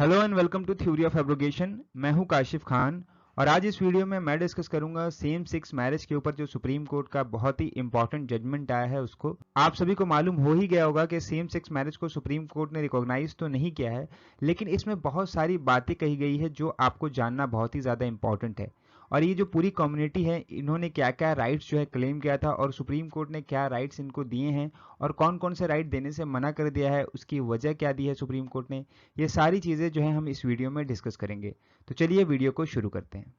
Hello and welcome to theory of abrogation. मैं हूं काशिफ खान और आज इस वीडियो में मैं डिस्कस करूंगा सेम सेक्स मैरिज के ऊपर जो सुप्रीम कोर्ट का बहुत ही इंपॉर्टेंट जजमेंट आया है उसको। आप सभी को मालूम हो ही गया होगा कि सेम सेक्स मैरिज को सुप्रीम कोर्ट ने रिकॉग्नाइज तो नहीं किया है, लेकिन इसमें बहुत सारी बातें कही गई है जो आपको जानना बहुत ही ज़्यादा इंपॉर्टेंट है। और ये जो पूरी कम्युनिटी है इन्होंने क्या क्या राइट्स जो है क्लेम किया था और सुप्रीम कोर्ट ने क्या राइट्स इनको दिए हैं और कौन कौन से राइट देने से मना कर दिया है, उसकी वजह क्या दी है सुप्रीम कोर्ट ने, ये सारी चीज़ें जो है हम इस वीडियो में डिस्कस करेंगे। तो चलिए वीडियो को शुरू करते हैं।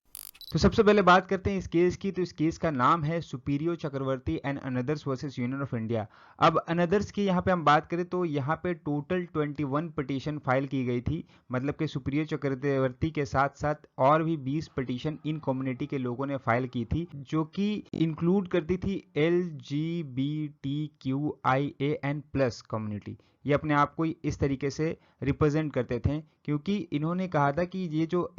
तो सबसे पहले बात करते हैं इस केस की। तो इस केस का नाम है Supriyo Chakraborty and others versus union of India. अब अनदर्स की यहाँ पे हम बात करें तो यहाँ पे टोटल 21 पिटीशन फाइल की गई थी, मतलब कि सुपीरियो चक्रवर्ती के साथ साथ और भी 20 पिटीशन इन कम्युनिटी के लोगों ने फाइल की थी, जो कि इंक्लूड करती थी LGBTQIAN+ कम्युनिटी। ये अपने आप को इस तरीके से रिप्रेजेंट करते थे, क्योंकि इन्होंने कहा था कि ये जो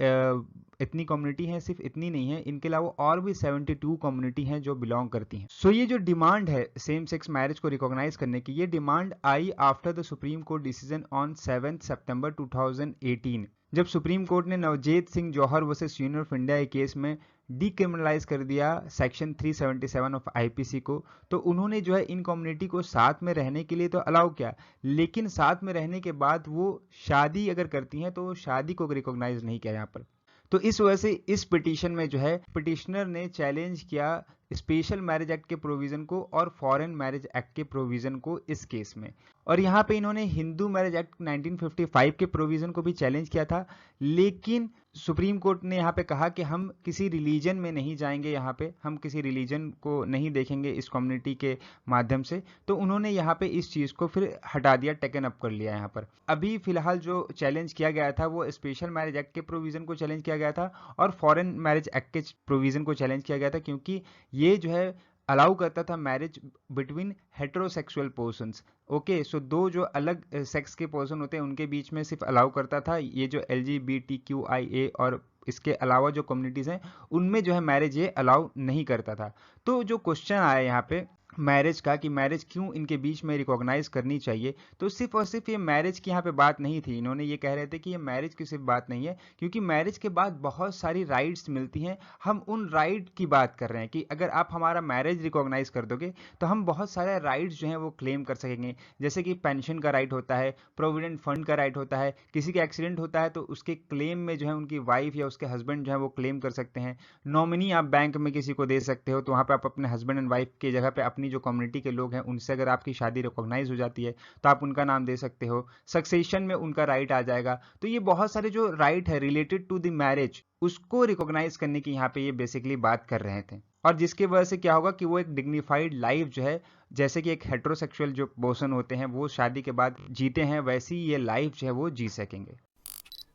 इतनी कम्युनिटी है, सिर्फ इतनी नहीं है, इनके अलावा और भी 72 कम्युनिटी हैं जो बिलोंग करती हैं। सो ये जो डिमांड है सेम सेक्स मैरिज को रिकॉग्नाइज करने की, ये demand I after the supreme court decision on 7 सितंबर 2018, जब सुप्रीम कोर्ट ने नवजीत सिंह जौहर वर्सेस यूनियन ऑफ इंडिया के केस में डीक्रिमिनलाइज कर दिया सेक्शन 377 ऑफ आईपीसी को। तो उन्होंने जो है इन कम्युनिटी को साथ में रहने के लिए तो अलाउ किया, लेकिन साथ में रहने के बाद वो शादी अगर करती हैं तो शादी को रिकॉग्नाइज नहीं किया यहाँ पर। तो इस वजह से इस पिटीशन में जो है पिटिशनर ने चैलेंज किया स्पेशल मैरिज एक्ट के प्रोविजन को और फॉरेन मैरिज एक्ट के प्रोविजन को इस केस में। और यहाँ पे इन्होंने हिंदू मैरिज एक्ट 1955 के प्रोविजन को भी चैलेंज किया था, लेकिन सुप्रीम कोर्ट ने यहाँ पे कहा कि हम किसी रिलीजन में नहीं जाएंगे, यहाँ पे हम किसी रिलीजन को नहीं देखेंगे इस कम्युनिटी के माध्यम से। तो उन्होंने यहाँ पे इस चीज़ को फिर हटा दिया, टेकन अप कर लिया यहाँ पर। अभी फिलहाल जो चैलेंज किया गया था वो स्पेशल मैरिज एक्ट के प्रोविजन को चैलेंज किया गया था और फॉरेन मैरिज एक्ट के प्रोविजन को चैलेंज किया गया था, क्योंकि ये जो है अलाउ करता था marriage between heterosexual persons. Okay, so दो जो अलग सेक्स के पर्सन होते हैं उनके बीच में सिर्फ अलाउ करता था। ये जो LGBTQIA और इसके अलावा जो कम्युनिटीज़ हैं उनमें जो है मैरिज ये अलाउ नहीं करता था। तो जो क्वेश्चन आया यहाँ पे मैरिज का कि मैरिज क्यों इनके बीच में रिकॉग्नाइज करनी चाहिए, तो सिर्फ और सिर्फ ये मैरिज की यहाँ पे बात नहीं थी। इन्होंने ये कह रहे थे कि ये मैरिज की सिर्फ बात नहीं है, क्योंकि मैरिज के बाद बहुत सारी राइट्स मिलती हैं। हम उन राइट की बात कर रहे हैं कि अगर आप हमारा मैरिज रिकॉग्नाइज कर दोगे तो हम बहुत सारे राइट्स जो हैं वो क्लेम कर सकेंगे, जैसे कि पेंशन का राइट होता है, प्रोविडेंट फंड का राइट होता है, किसी का एक्सीडेंट होता है तो उसके क्लेम में जो है उनकी वाइफ या उसके हस्बैंड जो है वो क्लेम कर सकते हैं। नॉमिनी आप बैंक में किसी को दे सकते हो, तो वहाँ पे आप अपने हस्बैंड एंड वाइफ की जगह पे अपनी जो कम्युनिटी के लोग हैं उनसे अगर आपकी शादी रिकॉग्नाइज हो जाती है तो आप उनका नाम दे सकते हो। सक्सेशन में उनका राइट आ जाएगा। तो ये बहुत सारे जो राइट है रिलेटेड टू द मैरिज उसको रिकॉग्नाइज करने की यहाँ पे ये बेसिकली बात कर रहे थे। और जिसकी वजह से क्या होगा कि वो एक डिग्निफाइड लाइफ जो है, जैसे कि एक हेटेरोसेक्सुअल जो पर्सन होते हैं वो शादी के बाद जीते हैं, वैसी ये लाइफ जो है वो जी सकेंगे।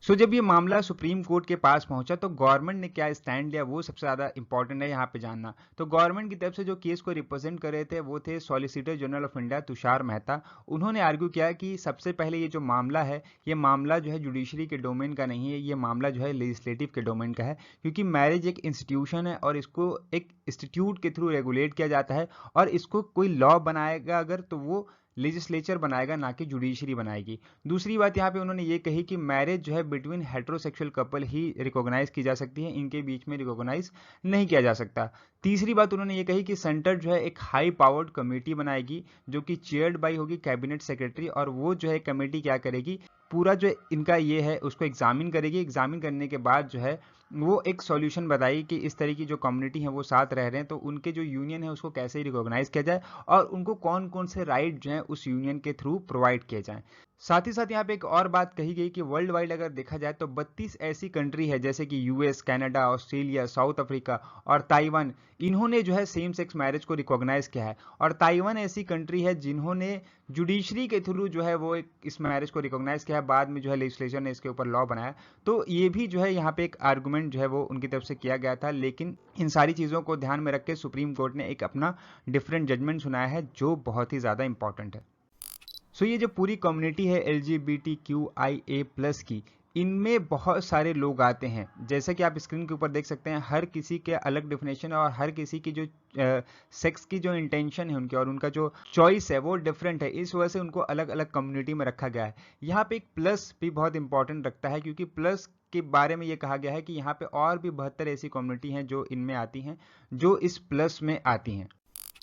सो जब ये मामला सुप्रीम कोर्ट के पास पहुंचा तो गवर्नमेंट ने क्या स्टैंड लिया वो सबसे ज़्यादा इंपॉर्टेंट है यहाँ पे जानना। तो गवर्नमेंट की तरफ से जो केस को रिप्रेजेंट कर रहे थे वो थे solicitor general of India Tushar Mehta. उन्होंने आर्ग्यू किया कि सबसे पहले ये जो मामला है ये मामला जो है जुडिशरी के डोमेन का नहीं है, ये मामला जो है लेजिस्लेटिव के डोमेन का है, क्योंकि मैरिज एक इंस्टीट्यूशन है और इसको एक इंस्टीट्यूट के थ्रू रेगुलेट किया जाता है। और इसको कोई लॉ बनाएगा अगर तो वो लेजिस्लेचर बनाएगा, ना कि जुडिशरी बनाएगी। दूसरी बात यहाँ पे उन्होंने ये कही कि मैरिज जो है बिटवीन हेटेरोसेक्सुअल कपल ही रिकॉग्नाइज की जा सकती है, इनके बीच में रिकॉग्नाइज नहीं किया जा सकता। तीसरी बात उन्होंने ये कही कि सेंटर जो है एक हाई पावर्ड कमेटी बनाएगी जो कि चेयर्ड बाई होगी कैबिनेट सेक्रेटरी, और वो जो है कमेटी क्या करेगी, पूरा जो इनका ये है उसको एग्जामिन करेगी। एग्जामिन करने के बाद जो है वो एक सॉल्यूशन बताएगी कि इस तरह की जो कम्युनिटी है वो साथ रह रहे हैं तो उनके जो यूनियन है उसको कैसे रिकॉग्नाइज किया जाए और उनको कौन कौन से राइट जो है उस यूनियन के थ्रू प्रोवाइड किए जाएं। साथ ही साथ यहाँ पे एक और बात कही गई कि वर्ल्ड वाइड अगर देखा जाए तो 32 ऐसी कंट्री है जैसे कि US, Canada, Australia, south Africa और ताइवान, इन्होंने जो है सेम सेक्स मैरिज को रिकॉग्नाइज किया है। और ताइवान ऐसी कंट्री है जिन्होंने जुडिशरी के थ्रू जो है वो एक इस मैरिज को रिकॉग्नाइज किया है, बाद में जो है लेजिस्लेचर ने इसके ऊपर लॉ बनाया। तो ये भी जो है यहाँ पे एक आर्गूमेंट जो है वो उनकी तरफ से किया गया था, लेकिन इन सारी चीज़ों को ध्यान में रख के सुप्रीम कोर्ट ने एक अपना डिफरेंट जजमेंट सुनाया है जो बहुत ही ज़्यादा इंपॉर्टेंट है। सो ये जो पूरी कम्युनिटी है LGBTQIA+ की, इनमें बहुत सारे लोग आते हैं, जैसा कि आप स्क्रीन के ऊपर देख सकते हैं। हर किसी के अलग डेफिनेशन है और हर किसी की जो सेक्स की जो इंटेंशन है उनकी और उनका जो चॉइस है वो डिफरेंट है, इस वजह से उनको अलग अलग कम्युनिटी में रखा गया है। यहाँ पे एक प्लस भी बहुत इंपॉर्टेंट रखता है, क्योंकि प्लस के बारे में ये कहा गया है कि यहाँ पे और भी 72 ऐसी कम्युनिटी हैं जो इनमें आती हैं, जो इस प्लस में आती हैं।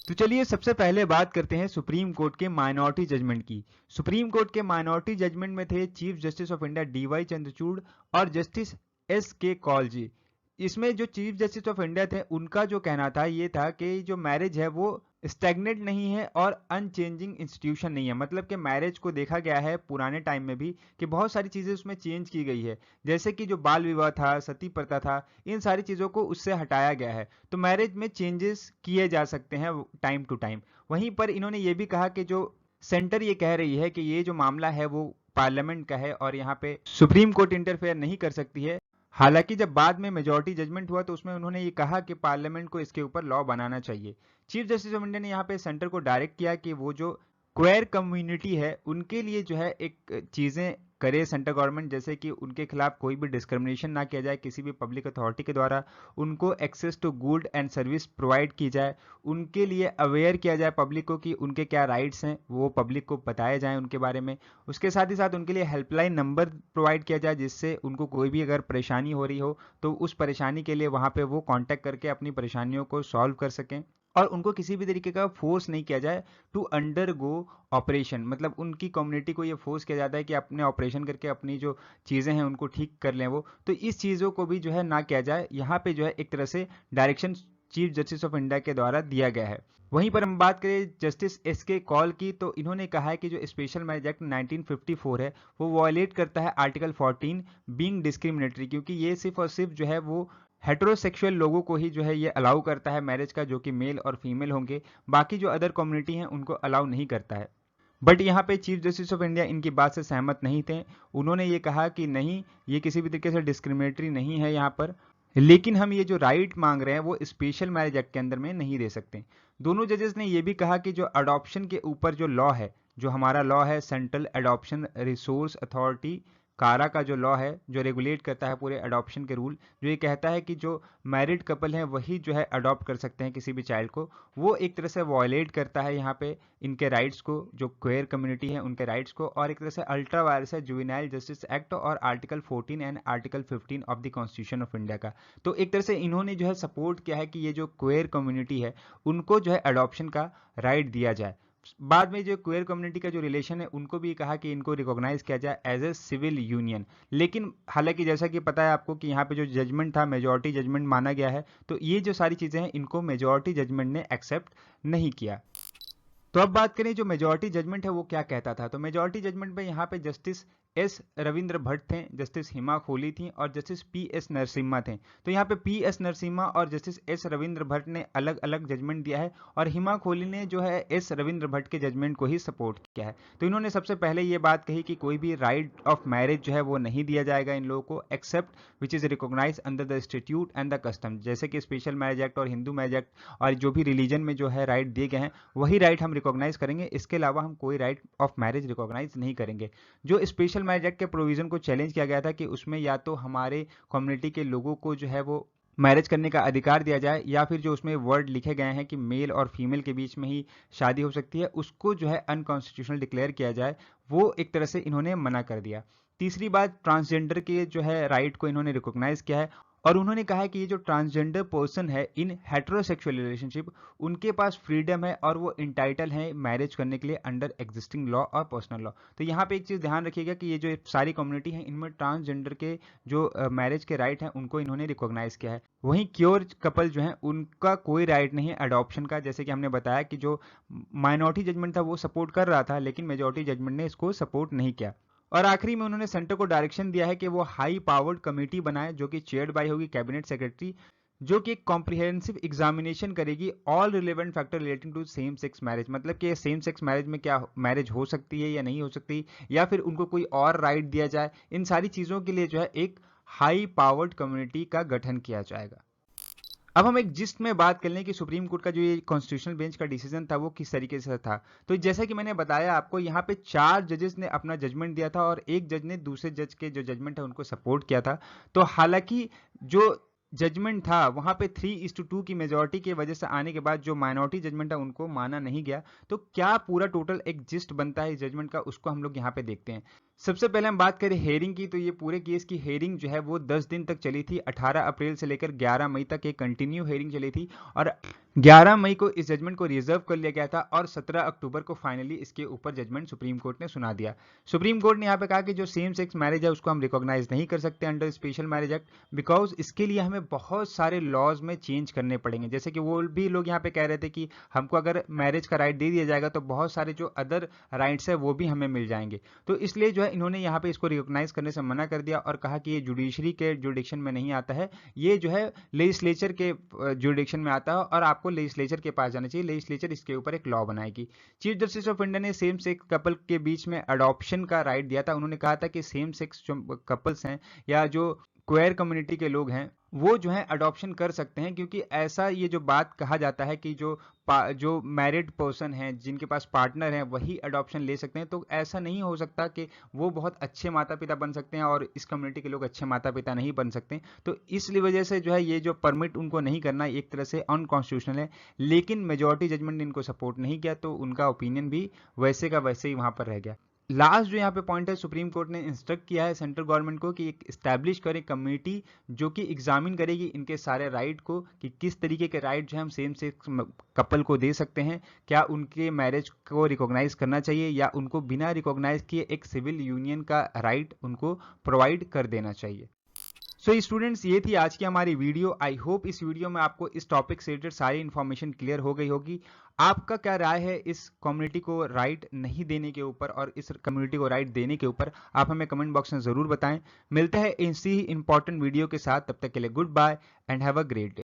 तो चलिए सबसे पहले बात करते हैं सुप्रीम कोर्ट के माइनॉरिटी जजमेंट की। सुप्रीम कोर्ट के माइनॉरिटी जजमेंट में थे chief justice of India DY Chandrachud और जस्टिस एस के कौल जी। इसमें जो चीफ जस्टिस ऑफ इंडिया थे उनका जो कहना था ये था कि जो मैरिज है वो स्टैग्नेंट नहीं है और अनचेंजिंग इंस्टीट्यूशन नहीं है। मतलब कि मैरिज को देखा गया है पुराने टाइम में भी कि बहुत सारी चीज़ें उसमें चेंज की गई है, जैसे कि जो बाल विवाह था, सती प्रथा था, इन सारी चीज़ों को उससे हटाया गया है। तो मैरिज में चेंजेस किए जा सकते हैं टाइम टू टाइम। वहीं पर इन्होंने ये भी कहा कि जो सेंटर ये कह रही है कि ये जो मामला है वो पार्लियामेंट का है और यहाँ पे सुप्रीम कोर्ट इंटरफेयर नहीं कर सकती है। हालांकि जब बाद में मेजॉरिटी जजमेंट हुआ तो उसमें उन्होंने ये कहा कि पार्लियामेंट को इसके ऊपर लॉ बनाना चाहिए। चीफ जस्टिस ऑफ इंडिया ने यहाँ पे सेंटर को डायरेक्ट किया कि वो जो क्वेयर कम्युनिटी है उनके लिए जो है एक चीज़ें करे सेंट्रल गवर्नमेंट, जैसे कि उनके खिलाफ कोई भी डिस्क्रिमिनेशन ना किया जाए किसी भी पब्लिक अथॉरिटी के द्वारा, उनको access to good and service provide की जाए, उनके लिए अवेयर किया जाए पब्लिक को कि उनके क्या राइट्स हैं वो पब्लिक को बताए जाएं उनके बारे में। उसके साथ ही साथ उनके लिए हेल्पलाइन नंबर प्रोवाइड किया जाए जिससे उनको कोई भी अगर परेशानी हो रही हो तो उस परेशानी के लिए वहाँ पे वो कॉन्टैक्ट करके अपनी परेशानियों को सॉल्व कर सकें, और उनको किसी भी तरीके का फोर्स नहीं किया जाए टू अंडरगो ऑपरेशन। मतलब उनकी कम्युनिटी को ये फोर्स किया जाता है कि अपने ऑपरेशन करके अपनी जो चीज़ें हैं उनको ठीक कर लें वो, तो इस चीज़ों को भी जो है ना किया जाए। यहाँ पे जो है एक तरह से direction chief justice of India के द्वारा दिया गया है। वहीं पर हम बात करें जस्टिस एस के कौल की, तो इन्होंने कहा है कि जो स्पेशल मैरिज एक्ट 1954 है वो वॉयलेट करता है आर्टिकल 14 बीइंग डिस्क्रिमिनेटरी, क्योंकि ये सिर्फ और सिर्फ जो है वो हेट्रोसेक्सुअल लोगों को ही जो है ये अलाउ करता है मैरिज का, जो कि मेल और फीमेल होंगे, बाकी जो अदर कम्युनिटी हैं उनको अलाउ नहीं करता है। बट यहाँ पे चीफ जस्टिस ऑफ इंडिया इनकी बात से सहमत नहीं थे। उन्होंने ये कहा कि नहीं, ये किसी भी तरीके से डिस्क्रिमिनेटरी नहीं है यहाँ पर, लेकिन हम ये जो राइट मांग रहे हैं वो स्पेशल मैरिज एक्ट के अंदर में नहीं दे सकते। दोनों जजेस ने ये भी कहा कि जो अडॉप्शन के ऊपर जो लॉ है, जो हमारा लॉ है सेंट्रल अडॉप्शन रिसोर्स अथॉरिटी कारा का जो लॉ है जो रेगुलेट करता है पूरे अडॉप्शन के रूल, जो ये कहता है कि जो मैरिड कपल हैं वही जो है अडॉप्ट कर सकते हैं किसी भी चाइल्ड को, वो एक तरह से वॉयलेट करता है यहाँ पे इनके राइट्स को, जो क्वेयर कम्युनिटी है उनके राइट्स को, और एक तरह से अल्ट्रा वायरस है जुवेनाइल जस्टिस एक्ट और article 14 and article 15 of the constitution of India का। तो एक तरह से इन्होंने जो है सपोर्ट किया है कि ये जो क्वेयर कम्युनिटी है उनको जो है अडॉप्शन का राइट दिया जाए। बाद में जो क्वेयर कम्युनिटी का जो रिलेशन है उनको भी कहा कि इनको रिकॉग्नाइज किया जाए एज ए सिविल यूनियन। लेकिन हालांकि जैसा कि पता है आपको कि यहाँ पे जो जजमेंट था मेजॉरिटी जजमेंट माना गया है, तो ये जो सारी चीज़ें हैं इनको मेजॉरिटी जजमेंट ने एक्सेप्ट नहीं किया। तो अब बात करें जो मेजॉरिटी जजमेंट है वो क्या कहता था। तो मेजॉरिटी जजमेंट में यहाँ पे जस्टिस एस रविंद्र भट्ट थे, जस्टिस हिमा खोली थी और जस्टिस पी एस नरसिम्हा थे। तो यहाँ पे पी एस नरसिम्हा और जस्टिस एस रविंद्र भट्ट ने अलग अलग जजमेंट दिया है और हिमा खोली ने जो है एस रविंद्र भट्ट के जजमेंट को ही सपोर्ट किया है। तो इन्होंने सबसे पहले ये बात कही कि कोई भी राइट ऑफ मैरिज जो है वो नहीं दिया जाएगा इन लोगों को except which is recognise under the institute and the custom, जैसे कि स्पेशल मैरिज एक्ट और हिंदू मैरिज एक्ट और जो भी रिलीजन में जो है राइट दिए गए हैं वही राइट हम रिकॉग्नाइज करेंगे, इसके अलावा हम कोई राइट ऑफ मैरिज रिकॉग्नाइज नहीं करेंगे। जो स्पेशल मैरिज एक्ट के प्रोविजन को चैलेंज किया गया था कि उसमें या तो हमारे कम्युनिटी के लोगों को जो है वो मैरिज करने का अधिकार दिया जाए, या फिर जो उसमें वर्ड लिखे गए हैं कि मेल और फीमेल के बीच में ही शादी हो सकती है उसको जो है अनकॉन्स्टिट्यूशनल डिक्लेयर किया जाए, वो एक तरह से इन्होंने मना कर दिया। तीसरी बात, ट्रांसजेंडर के जो है राइट को इन्होंने रिकॉग्नाइज किया है और उन्होंने कहा है कि ये जो ट्रांसजेंडर पर्सन है इन हेटेरोसेक्सुअल रिलेशनशिप उनके पास फ्रीडम है और वो इंटाइटल है मैरिज करने के लिए अंडर एग्जिस्टिंग लॉ और पर्सनल लॉ। तो यहाँ पे एक चीज़ ध्यान रखिएगा कि ये जो सारी कम्युनिटी है इनमें ट्रांसजेंडर के जो मैरिज के राइट हैं उनको इन्होंने रिकॉग्नाइज किया है। वहीं क्योर कपल जो है उनका कोई राइट नहीं है अडॉप्शन का, जैसे कि हमने बताया कि जो माइनॉरिटी जजमेंट था वो सपोर्ट कर रहा था लेकिन मेजॉरिटी जजमेंट ने इसको सपोर्ट नहीं किया। और आखिरी में उन्होंने सेंटर को डायरेक्शन दिया है कि वो हाई पावर्ड कमेटी बनाए जो कि चेयर्ड बाय होगी कैबिनेट सेक्रेटरी, जो कि एक कॉम्प्रिहेंसिव एग्जामिनेशन करेगी all relevant factor relating to same sex marriage. मतलब कि सेम सेक्स मैरिज में क्या मैरिज हो सकती है या नहीं हो सकती, या फिर उनको कोई और राइट दिया जाए, इन सारी चीज़ों के लिए जो है एक हाई पावर्ड कम्युनिटी का गठन किया जाएगा। अब हम एक जिस्ट में बात कर लें कि सुप्रीम कोर्ट का जो ये कॉन्स्टिट्यूशनल बेंच का डिसीजन था वो किस तरीके से था। तो जैसा कि मैंने बताया आपको, यहाँ पे 4 जजेस ने अपना जजमेंट दिया था और एक जज ने दूसरे जज के जो जजमेंट है उनको सपोर्ट किया था। तो हालांकि जो जजमेंट था वहां पे 3:2 की मेजोरिटी की वजह से आने के बाद जो माइनॉरिटी जजमेंट है उनको माना नहीं गया। तो क्या पूरा टोटल एक जिस्ट बनता है इस जजमेंट का, उसको हम लोग यहाँ पे देखते हैं। सबसे पहले हम बात करें हेयरिंग की, तो ये पूरे केस की हेयरिंग जो है वो 10 दिन तक चली थी। 18 अप्रैल से लेकर 11 मई तक एक कंटिन्यू हेयरिंग चली थी और 11 मई को इस जजमेंट को रिजर्व कर लिया गया था और 17 अक्टूबर को फाइनली इसके ऊपर जजमेंट सुप्रीम कोर्ट ने सुना दिया। सुप्रीम कोर्ट ने यहाँ पे कहा कि जो सेम सेक्स मैरिज है उसको हम रिकॉग्नाइज नहीं कर सकते under special marriage act, because इसके लिए हमें बहुत सारे लॉज में चेंज करने पड़ेंगे। जैसे कि वो भी लोग यहाँ पे कह रहे थे कि हमको अगर मैरिज का राइट दे दिया जाएगा तो बहुत सारे जो अदर राइट्स है वो भी हमें मिल जाएंगे। तो इसलिए जो है इन्होंने यहाँ पे इसको रिकॉग्नाइज करने से मना कर दिया और कहा कि ये जुडिशरी के जुडिक्शन में नहीं आता है, ये जो है लेजिस्लेचर के जुडिक्शन में आता है और आपको लेजिस्लेचर के पास जाना चाहिए, लेजिस्लेचर इसके ऊपर एक लॉ बनाएगी। चीफ जस्टिस ऑफ इंडिया ने सेम सेक्स कपल के बीच में अडॉप्शन का राइट दिया था। उन्होंने कहा था कि सेम सेक्स जो कपल्स हैं या जो क्वेयर कम्युनिटी के लोग हैं वो जो है अडॉप्शन कर सकते हैं, क्योंकि ऐसा ये जो बात कहा जाता है कि जो मैरिड पर्सन हैं जिनके पास पार्टनर हैं वही अडॉप्शन ले सकते हैं। तो ऐसा नहीं हो सकता कि वो बहुत अच्छे माता पिता बन सकते हैं और इस कम्युनिटी के लोग अच्छे माता पिता नहीं बन सकते। तो इसलिए वजह से जो है ये जो परमिट उनको नहीं करना एक तरह से अनकॉन्स्टिट्यूशनल है, लेकिन मेजॉरिटी जजमेंट ने इनको सपोर्ट नहीं किया तो उनका ओपिनियन भी वैसे का वैसे ही वहां पर रह गया। लास्ट जो यहाँ पे पॉइंट है, सुप्रीम कोर्ट ने इंस्ट्रक्ट किया है सेंट्रल गवर्नमेंट को कि एक इस्टेब्लिश करे कमेटी जो कि एग्जामिन करेगी इनके सारे राइट को कि किस तरीके के राइट जो है हम सेम सेक्स कपल को दे सकते हैं, क्या उनके मैरिज को रिकॉग्नाइज करना चाहिए या उनको बिना रिकॉग्नाइज किए एक सिविल यूनियन का राइट उनको प्रोवाइड कर देना चाहिए। सो स्टूडेंट्स, ये थी आज की हमारी वीडियो। आई होप इस वीडियो में आपको इस टॉपिक से रिलेटेड सारी इन्फॉर्मेशन क्लियर हो गई होगी। आपका क्या राय है इस कम्युनिटी को राइट नहीं देने के ऊपर और इस कम्युनिटी को राइट देने के ऊपर, आप हमें कमेंट बॉक्स में जरूर बताएं। मिलते हैं इसी इंपॉर्टेंट वीडियो के साथ, तब तक के लिए goodbye and have a great day.